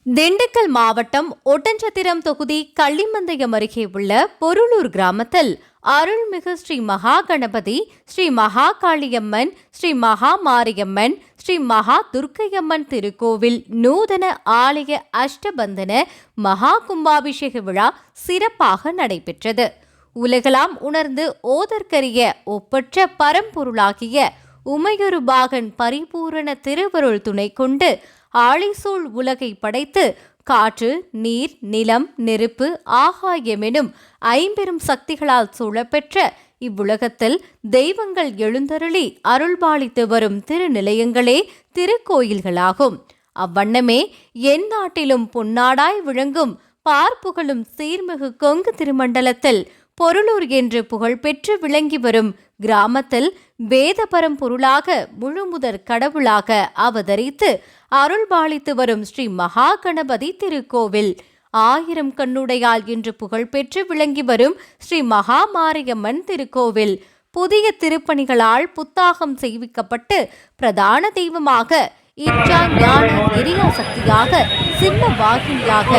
திண்டுக்கல் மாவட்டம் ஒட்டன்சத்திரம் தொகுதி கள்ளிமந்தயம் அருகே உள்ள பொருளூர் கிராமத்தில் அருள்மிகு ஸ்ரீ மகா கணபதி, ஸ்ரீ மகா காளியம்மன், ஸ்ரீ மகா மாரியம்மன், ஸ்ரீ மகா துர்க்கையம்மன் திருக்கோவில் நூதன ஆலய அஷ்டபந்தன மகா கும்பாபிஷேக விழா சிறப்பாக நடைபெற்றது. உலகலாம் உணர்ந்து ஓதற்கரிய ஒப்பற்ற பரம்பொருளாகிய உமையொருபாகன் பரிபூரண திருவருள் துணை கொண்டு ஆழிசூழ் உலகை படைத்து காற்று, நீர், நிலம், நெருப்பு, ஆகாயமெனும் ஐம்பெரும் சக்திகளால் சூழப்பெற்ற இவ்வுலகத்தில் தெய்வங்கள் எழுந்தருளி அருள்பாலித்து வரும் திருநிலையங்களே திருக்கோயில்களாகும். அவ்வண்ணமே எந்நாட்டிலும் பொன்னாடாய் விளங்கும் பார்ப்புகழும் சீர்மிகு கொங்கு திருமண்டலத்தில் பொருளூர் என்று புகழ்பெற்று விளங்கி வரும் கிராமத்தில் வேத பரம்பொருளாக முழுமுதற் கடவுளாக அவதரித்து அருள்பாலித்து வரும் ஸ்ரீ மகா கணபதி திருக்கோவில், ஆயிரம் கண்ணுடையாள் என்று புகழ்பெற்று விளங்கி வரும் ஸ்ரீ மகா மாரியம்மன் திருக்கோவில் புதிய திருப்பணிகளால் புத்தாகம் செய்விக்கப்பட்டு பிரதான தெய்வமாக இச்சா ஞான எரியா சக்தியாக சிம்ம வாகினியாக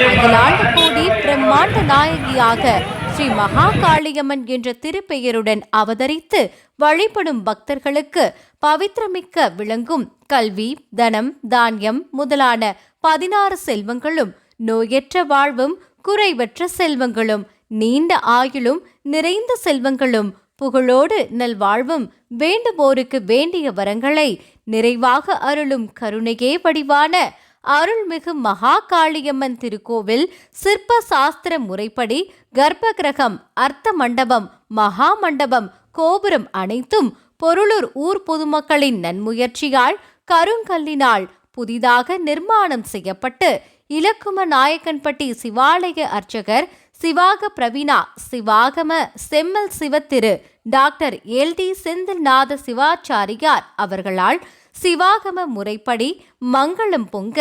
அகிலாண்ட கோடி பிரம்மாண்ட நாயகியாக ஸ்ரீ மகா காளியம்மன் என்ற திருப்பெயருடன் அவதரித்து வழிபடும் பக்தர்களுக்கு பவித்திரமிக்க விளங்கும் கல்வி, தனம், தானியம் முதலான 16 செல்வங்களும், நோயற்ற வாழ்வும், குறைவற்ற செல்வங்களும், நீண்ட ஆயுளும், நிறைந்த செல்வங்களும், புகழோடு நல்வாழ்வும், வேண்டுவோருக்கு வேண்டிய வரங்களை நிறைவாக அருளும் கருணையே வடிவான அருள்மிகு மகா காளியம்மன் திருக்கோவில் சிற்ப சாஸ்திர முறைப்படி கர்ப்ப கிரகம், அர்த்த மண்டபம், மகா மண்டபம், கோபுரம் அனைத்தும் பொருளூர் ஊர் பொதுமக்களின் நன்முயற்சியால் கருங்கல்லினால் புதிதாக நிர்மாணம் செய்யப்பட்டு இலக்கும நாயக்கன்பட்டி சிவாலய அர்ச்சகர் சிவாக பிரவீணா சிவாகம செம்மல் சிவத்திரு டாக்டர் எல்.டி. செந்தில்நாத சிவாச்சாரியார் அவர்களால் சிவாகம முறைப்படி மங்களம் பொங்க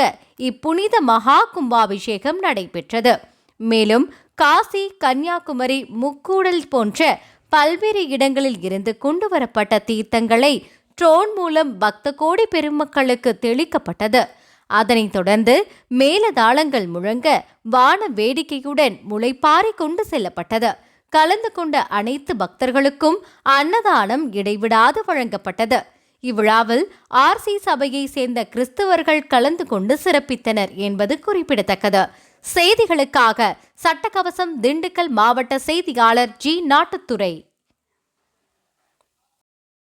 இப்புனித மகா கும்பாபிஷேகம் நடைபெற்றது. மேலும் காசி, கன்னியாகுமரி, முக்கூடல் போன்ற பல்வேறு இடங்களில் இருந்து கொண்டு வரப்பட்ட தீர்த்தங்களை ட்ரோன் மூலம் பக்த கோடி பெருமக்களுக்கு தெளிக்கப்பட்டது. அதனைத் தொடர்ந்து மேலதாளங்கள் முழங்க வான வேடிக்கையுடன் முளைப்பாரி கொண்டு செல்லப்பட்டது. கலந்து கொண்ட அனைத்து பக்தர்களுக்கும் அன்னதானம் இடைவிடாது வழங்கப்பட்டது. இவ்விழாவில் ஆர்சி சபையை சேர்ந்த கிறிஸ்தவர்கள் கலந்து கொண்டு சிறப்பித்தனர் என்பது குறிப்பிடத்தக்கது. செய்திகளுக்காக சட்டக்கவசம் திண்டுக்கல் மாவட்ட செய்தியாளர் ஜி. நாட்டுத்துறை.